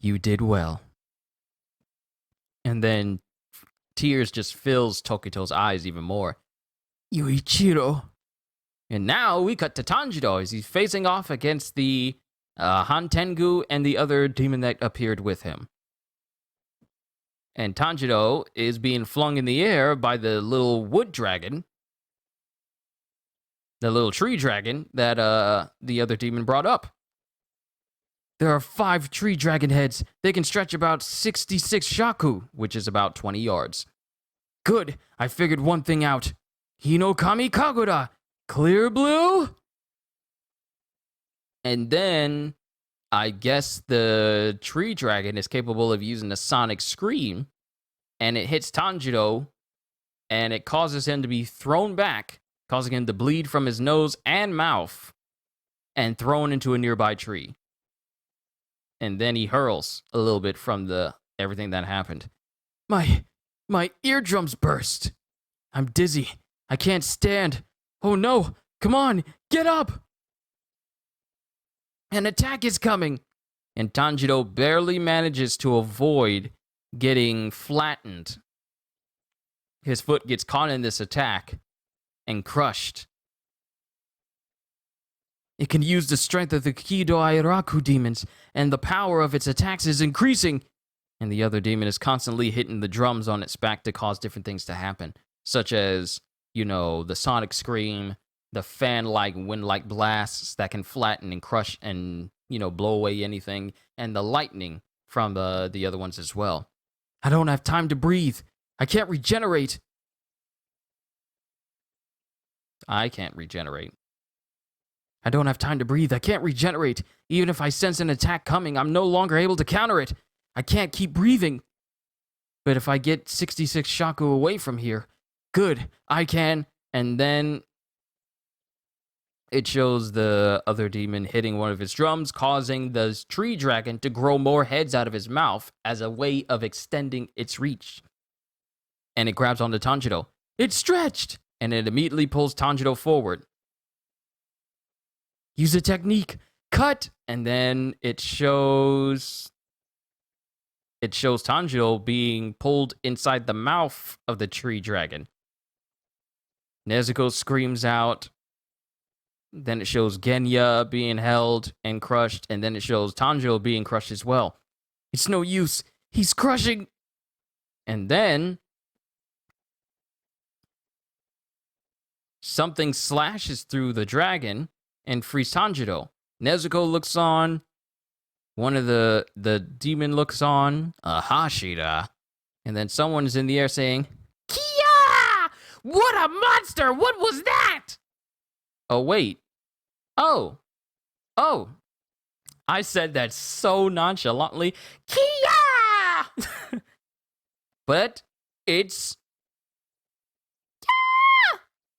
you did well. And then tears just fills Tokito's eyes even more. Yuichiro. And now we cut to Tanjiro as he's facing off against the Hantengu and the other demon that appeared with him. And Tanjiro is being flung in the air by the little wood dragon, the little tree dragon that the other demon brought up. There are 5 tree dragon heads. They can stretch about 66 shaku, which is about 20 yards. Good, I figured one thing out. Hinokami Kagura, clear blue? And then, I guess the tree dragon is capable of using a sonic scream, and it hits Tanjiro, and it causes him to be thrown back, causing him to bleed from his nose and mouth, and thrown into a nearby tree. And then he hurls a little bit from everything that happened. My eardrums burst. I'm dizzy. I can't stand. Oh no, come on, get up! An attack is coming! And Tanjiro barely manages to avoid getting flattened. His foot gets caught in this attack and crushed. It can use the strength of the Kido Airaku demons, and the power of its attacks is increasing. And the other demon is constantly hitting the drums on its back to cause different things to happen, such as, the sonic scream, the fan-like, wind-like blasts that can flatten and crush and, blow away anything, and the lightning from the other ones as well. I don't have time to breathe. I can't regenerate. I can't regenerate. I don't have time to breathe. I can't regenerate. Even if I sense an attack coming, I'm no longer able to counter it. I can't keep breathing. But if I get 66 shaku away from here, good, I can. And then it shows the other demon hitting one of his drums, causing the tree dragon to grow more heads out of his mouth as a way of extending its reach. And it grabs onto Tanjiro. It's stretched! And it immediately pulls Tanjiro forward. Use a technique. Cut! And then it shows Tanjiro being pulled inside the mouth of the tree dragon. Nezuko screams out. Then it shows Genya being held and crushed. And then it shows Tanjiro being crushed as well. It's no use. He's crushing. And then something slashes through the dragon and frees Tanjiro. Nezuko looks on. One of the demon looks on. Hashira. And then someone is in the air saying, Kia! What a monster! What was that? Oh, wait. Oh. I said that so nonchalantly. Kia! But it's...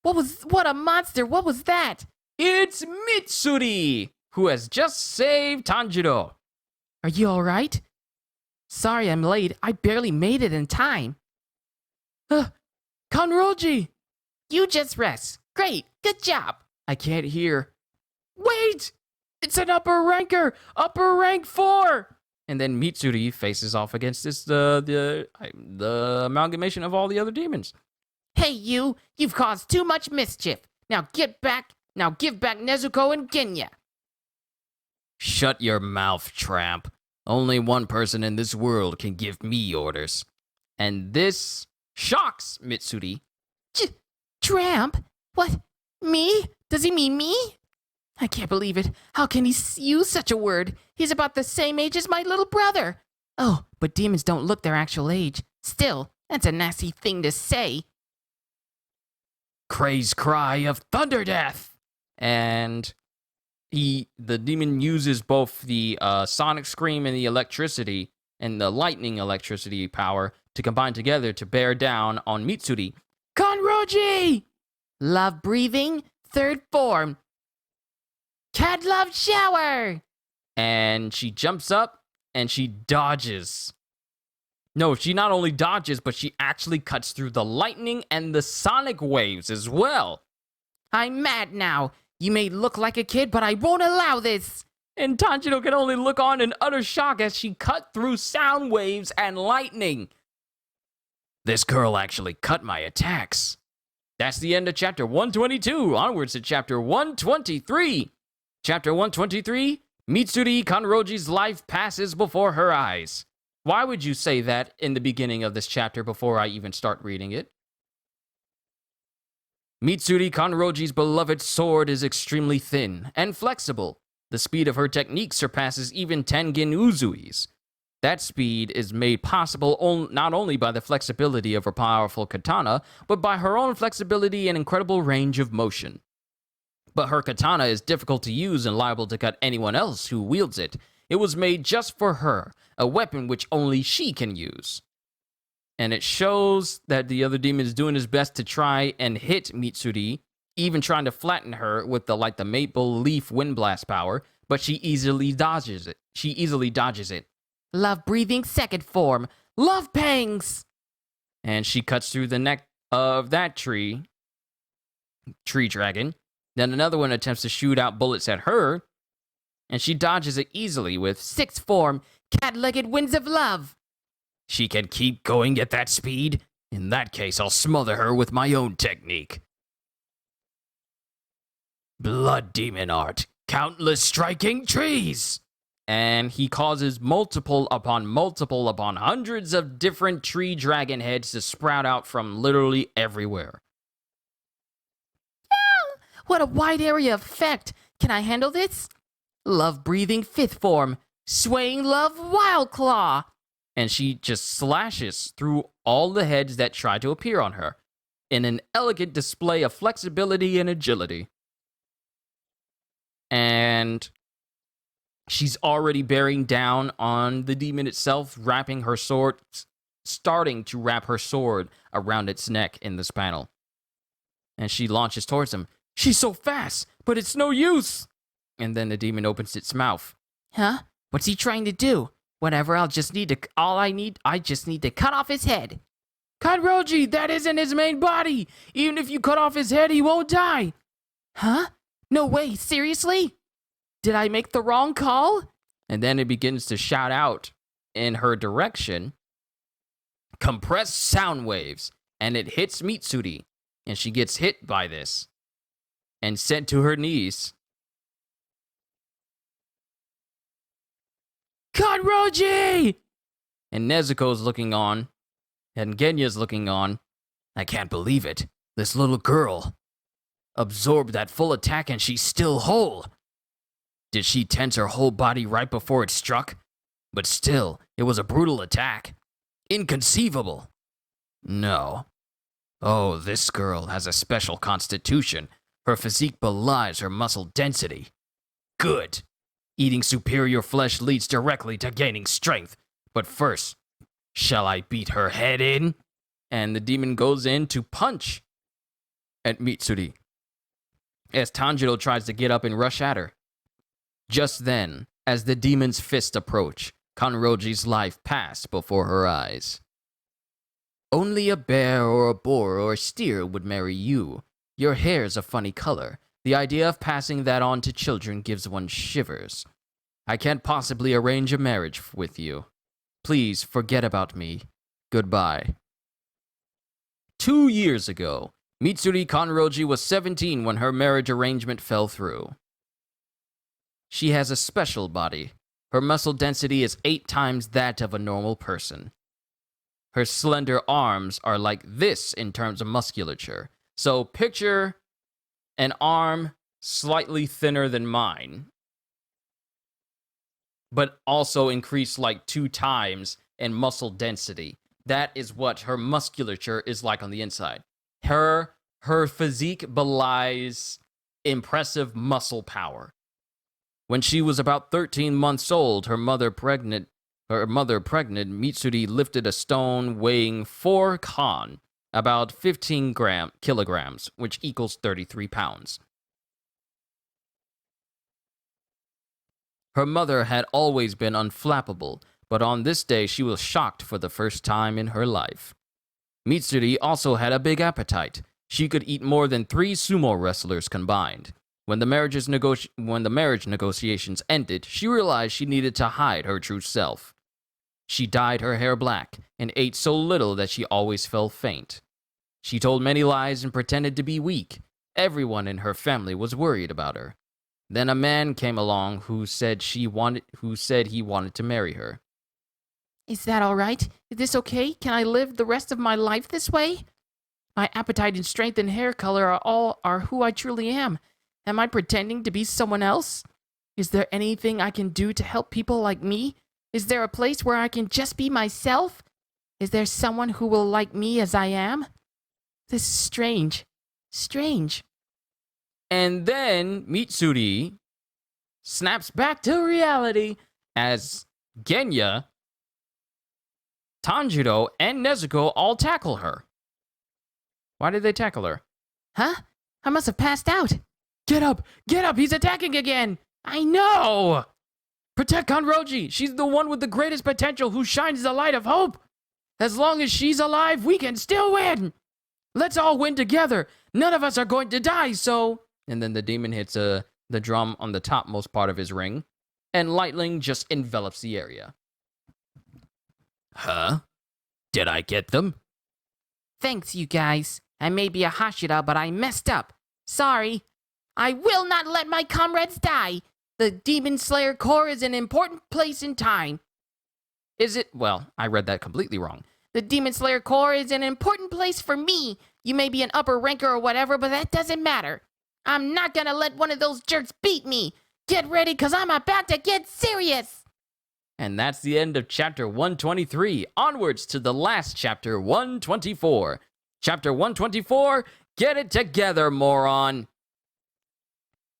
What a monster! What was that? It's Mitsuri, who has just saved Tanjiro. Are you alright? Sorry I'm late. I barely made it in time. Kanroji! You just rest. Great. Good job. I can't hear. Wait! It's an upper ranker! Upper rank 4! And then Mitsuri faces off against the amalgamation of all the other demons. Hey, you! You've caused too much mischief. Now give back Nezuko and Genya. Shut your mouth, tramp. Only one person in this world can give me orders. And this shocks Mitsuri. Tramp? What? Me? Does he mean me? I can't believe it. How can he use such a word? He's about the same age as my little brother. Oh, but demons don't look their actual age. Still, that's a nasty thing to say. Craze cry of thunder death. And the demon uses both the sonic scream and the electricity and the lightning electricity power to combine together to bear down on Mitsuri. Kanroji! Love breathing, third form. Cat love shower! And she jumps up and she dodges. No, she not only dodges, but she actually cuts through the lightning and the sonic waves as well. I'm mad now. You may look like a kid, but I won't allow this. And Tanjiro can only look on in utter shock as she cut through sound waves and lightning. This girl actually cut my attacks. That's the end of chapter 122. Onwards to chapter 123. Chapter 123, Mitsuri Kanroji's life passes before her eyes. Why would you say that in the beginning of this chapter before I even start reading it? Mitsuri Kanroji's beloved sword is extremely thin and flexible. The speed of her technique surpasses even Tengen Uzui's. That speed is made possible not only by the flexibility of her powerful katana, but by her own flexibility and incredible range of motion. But her katana is difficult to use and liable to cut anyone else who wields it. It was made just for her, a weapon which only she can use. And it shows that the other demon is doing his best to try and hit Mitsuri, even trying to flatten her with the maple leaf wind blast power, but she easily dodges it. Love breathing, second form. Love pangs! And she cuts through the neck of that tree dragon. Then another one attempts to shoot out bullets at her, and she dodges it easily with sixth form. Cat-legged winds of love. She can keep going at that speed? In that case, I'll smother her with my own technique. Blood demon art. Countless striking trees. And he causes multiple upon hundreds of different tree dragon heads to sprout out from literally everywhere. What a wide area effect. Can I handle this? Love breathing, fifth form. Swaying love, wild claw. And she just slashes through all the heads that try to appear on her in an elegant display of flexibility and agility. And she's already bearing down on the demon itself, starting to wrap her sword around its neck in this panel. And she launches towards him. She's so fast, but it's no use. And then the demon opens its mouth. Huh? What's he trying to do? Whatever, I just need to cut off his head. Kanroji, that isn't his main body. Even if you cut off his head, he won't die. Huh? No way, seriously? Did I make the wrong call? And then it begins to shout out in her direction. Compressed sound waves. And it hits Mitsuri. And she gets hit by this. And sent to her knees. Kanroji! And Nezuko's looking on. And Genya's looking on. I can't believe it. This little girl absorbed that full attack and she's still whole. Did she tense her whole body right before it struck? But still, it was a brutal attack. Inconceivable. No. Oh, this girl has a special constitution. Her physique belies her muscle density. Good. Eating superior flesh leads directly to gaining strength. But first, shall I beat her head in? And the demon goes in to punch at Mitsuri as Tanjiro tries to get up and rush at her. Just then, as the demon's fist approached, Kanroji's life passed before her eyes. Only a bear or a boar or a steer would marry you. Your hair's a funny color. The idea of passing that on to children gives one shivers. I can't possibly arrange a marriage with you. Please forget about me. Goodbye. 2 years ago, Mitsuri Kanroji was 17 when her marriage arrangement fell through. She has a special body. Her muscle density is 8 times that of a normal person. Her slender arms are like this in terms of musculature. So picture an arm slightly thinner than mine, but also increased like 2 times in muscle density. That is what her musculature is like on the inside. Her physique belies impressive muscle power. When she was about 13 months old, her mother pregnant, Mitsuri lifted a stone weighing 4 kan, about 15 kilograms, which equals 33 pounds. Her mother had always been unflappable, but on this day she was shocked for the first time in her life. Mitsuri also had a big appetite. She could eat more than 3 sumo wrestlers combined. When the marriage negotiations ended, she realized she needed to hide her true self. She dyed her hair black and ate so little that she always felt faint. She told many lies and pretended to be weak. Everyone in her family was worried about her. Then a man came along who said he wanted to marry her. Is that all right? Is this okay? Can I live the rest of my life this way? My appetite and strength and hair color are who I truly am. Am I pretending to be someone else? Is there anything I can do to help people like me? Is there a place where I can just be myself? Is there someone who will like me as I am? This is strange. Strange. And then Mitsuri snaps back to reality as Genya, Tanjiro, and Nezuko all tackle her. Why did they tackle her? Huh? I must have passed out. Get up! Get up! He's attacking again! I know! Protect Kanroji! She's the one with the greatest potential who shines the light of hope! As long as she's alive, we can still win! Let's all win together! None of us are going to die, so... And then the demon hits the drum on the topmost part of his ring, and lightning just envelops the area. Huh? Did I get them? Thanks, you guys. I may be a Hashira, but I messed up. Sorry. I will not let my comrades die. The Demon Slayer Core is an important place in time. Is it? Well, I read that completely wrong. The Demon Slayer Core is an important place for me. You may be an upper ranker or whatever, but that doesn't matter. I'm not gonna let one of those jerks beat me. Get ready, cause I'm about to get serious. And that's the end of chapter 123. Onwards to the last chapter, 124. Chapter 124, get it together, moron.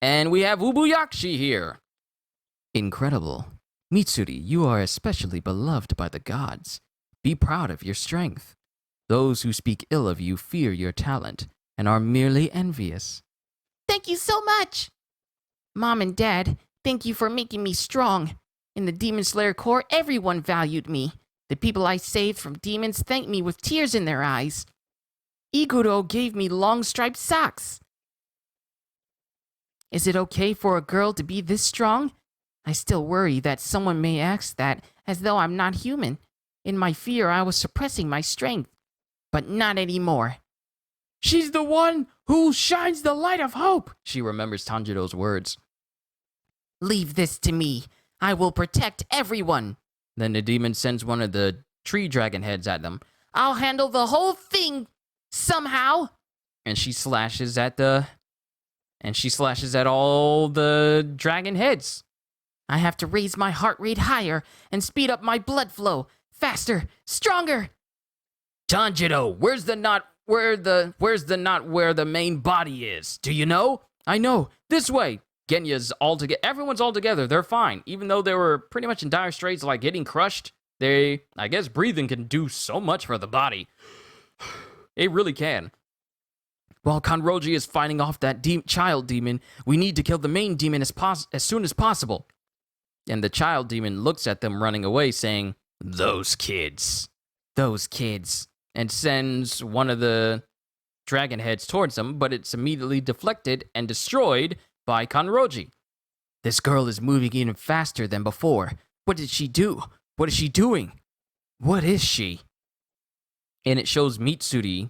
And we have Ubuyakshi here. Incredible. Mitsuri, you are especially beloved by the gods. Be proud of your strength. Those who speak ill of you fear your talent and are merely envious. Thank you so much. Mom and Dad, thank you for making me strong. In the Demon Slayer Corps, everyone valued me. The people I saved from demons thanked me with tears in their eyes. Iguro gave me long striped socks. Is it okay for a girl to be this strong? I still worry that someone may ask that as though I'm not human. In my fear, I was suppressing my strength. But not anymore. She's the one who shines the light of hope, she remembers Tanjiro's words. Leave this to me. I will protect everyone. Then the demon sends one of the tree dragon heads at them. I'll handle the whole thing somehow. And she slashes at all the dragon heads. I have to raise my heart rate higher and speed up my blood flow. Faster, stronger. Tanjiro, where's the knot where the main body is? Do you know? I know. This way. Genya's all together. Everyone's all together. They're fine. Even though they were pretty much in dire straits, like getting crushed, I guess breathing can do so much for the body. It really can. While Kanroji is fighting off that child demon, we need to kill the main demon as soon as possible. And the child demon looks at them running away, saying, Those kids. And sends one of the dragon heads towards them, but it's immediately deflected and destroyed by Kanroji. This girl is moving even faster than before. What did she do? What is she doing? What is she? And it shows Mitsuri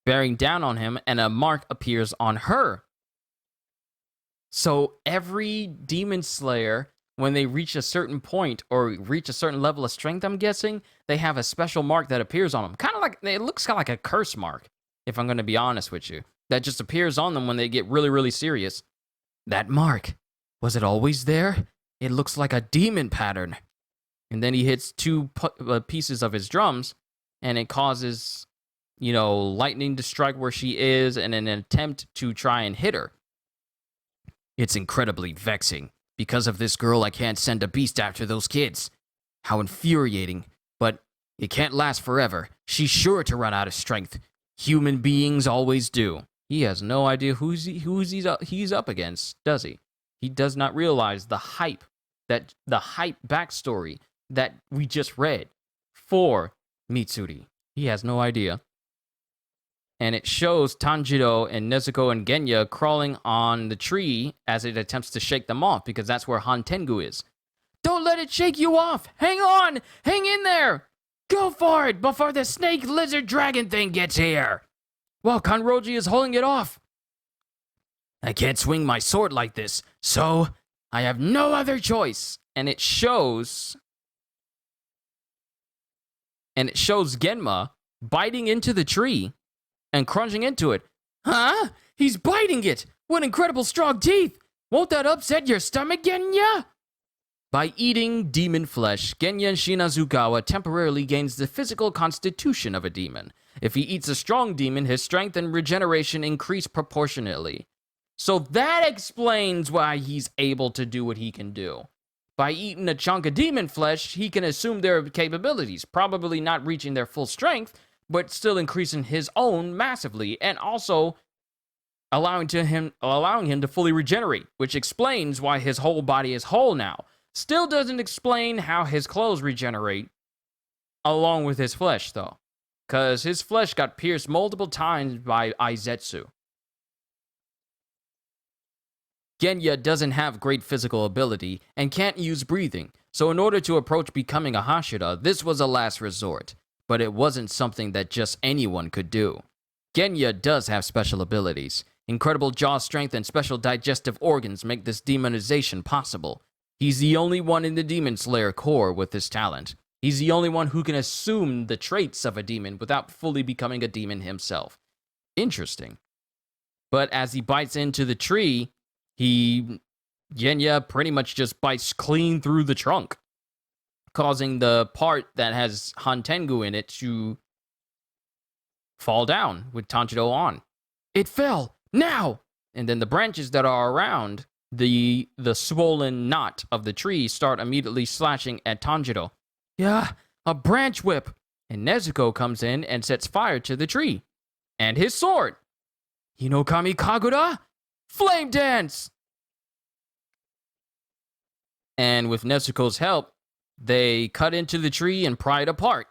bearing down on him, and a mark appears on her. So every demon slayer, when they reach a certain point or reach a certain level of strength, I'm guessing, they have a special mark that appears on them. Kind of like, it looks kind of like a curse mark, if I'm going to be honest with you. That just appears on them when they get really, really serious. That mark, was it always there? It looks like a demon pattern. And then he hits 2 pieces of his drums, and it causes, lightning to strike where she is in an attempt to try and hit her. It's incredibly vexing. Because of this girl, I can't send a beast after those kids. How infuriating. But it can't last forever. She's sure to run out of strength. Human beings always do. He has no idea he's up against, does he? He does not realize the hype backstory that we just read for Mitsuri. He has no idea. And it shows Tanjiro and Nezuko and Genya crawling on the tree as it attempts to shake them off, because that's where Hantengu is. Don't let it shake you off! Hang on! Hang in there! Go for it before the snake lizard dragon thing gets here! Well, Kanroji is holding it off. I can't swing my sword like this, so I have no other choice. And it shows Genma biting into the tree and crunching into it. Huh? He's biting it! What incredible strong teeth! Won't that upset your stomach, Genya? By eating demon flesh, Genya Shinazukawa temporarily gains the physical constitution of a demon. If he eats a strong demon, his strength and regeneration increase proportionately. So that explains why he's able to do what he can do. By eating a chunk of demon flesh, he can assume their capabilities, probably not reaching their full strength, but still increasing his own massively, and also allowing him to fully regenerate, which explains why his whole body is whole now. Still doesn't explain how his clothes regenerate along with his flesh, though, because his flesh got pierced multiple times by Aizetsu. Genya doesn't have great physical ability and can't use breathing, so in order to approach becoming a Hashira, this was a last resort, but it wasn't something that just anyone could do. Genya does have special abilities. Incredible jaw strength and special digestive organs make this demonization possible. He's the only one in the Demon Slayer Corps with this talent. He's the only one who can assume the traits of a demon without fully becoming a demon himself. Interesting. But as he bites into the tree, Genya pretty much just bites clean through the trunk, causing the part that has Hantengu in it to fall down with Tanjiro on. It fell! Now! And then the branches that are around the swollen knot of the tree start immediately slashing at Tanjiro. Yeah, a branch whip! And Nezuko comes in and sets fire to the tree. And his sword! Hinokami Kagura? Flame dance! And with Nezuko's help, they cut into the tree and pry it apart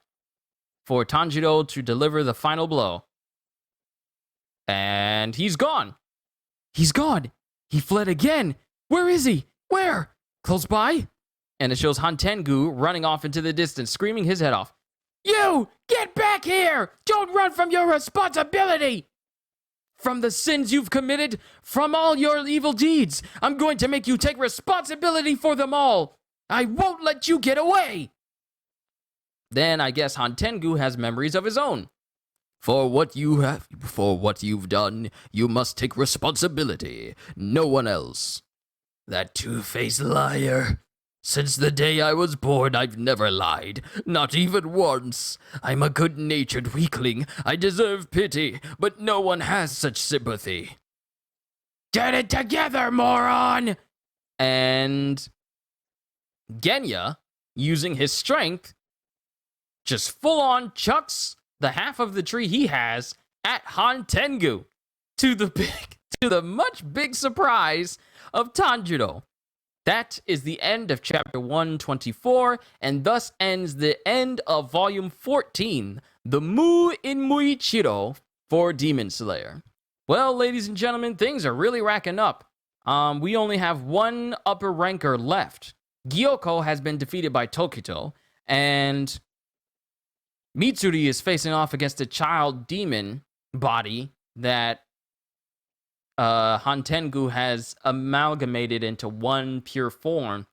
for Tanjiro to deliver the final blow. And he's gone. He's gone. He fled again. Where is he? Where? Close by? And it shows Hantengu running off into the distance, screaming his head off. You! Get back here! Don't run from your responsibility! From the sins you've committed, from all your evil deeds, I'm going to make you take responsibility for them all. I won't let you get away. Then I guess Hantengu has memories of his own. For what you've done, you must take responsibility, no one else. That two-faced liar. Since the day I was born, I've never lied, not even once. I'm a good-natured weakling. I deserve pity, but no one has such sympathy. Get it together, moron! And Genya, using his strength, just full-on chucks the half of the tree he has at Hantengu, to the much big surprise of Tanjiro. That is the end of chapter 124, and thus ends the end of volume 14, the Mu in Muichiro for Demon Slayer. Well, ladies and gentlemen, things are really racking up. We only have one upper ranker left. Gyokko has been defeated by Tokito, and Mitsuri is facing off against a child demon body that Hantengu has amalgamated into one pure form,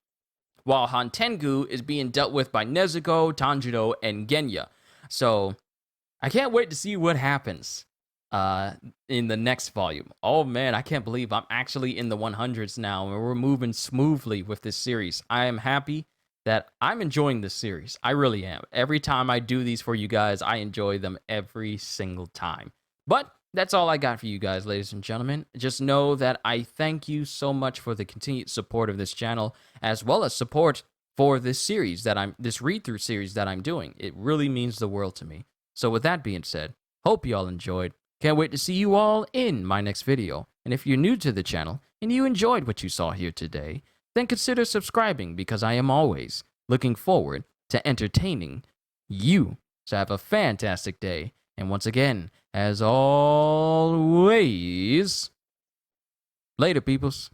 while Hantengu is being dealt with by Nezuko, Tanjiro, and Genya. So, I can't wait to see what happens in the next volume. Oh man, I can't believe I'm actually in the 100s now, and we're moving smoothly with this series. I am happy that I'm enjoying this series. I really am. Every time I do these for you guys, I enjoy them every single time. But that's all I got for you guys, ladies and gentlemen. Just know that I thank you so much for the continued support of this channel, as well as support for this series this read-through series that I'm doing. It really means the world to me. So with that being said, hope you all enjoyed. Can't wait to see you all in my next video. And if you're new to the channel and you enjoyed what you saw here today, then consider subscribing, because I am always looking forward to entertaining you. So have a fantastic day. And once again, as always, later, peoples.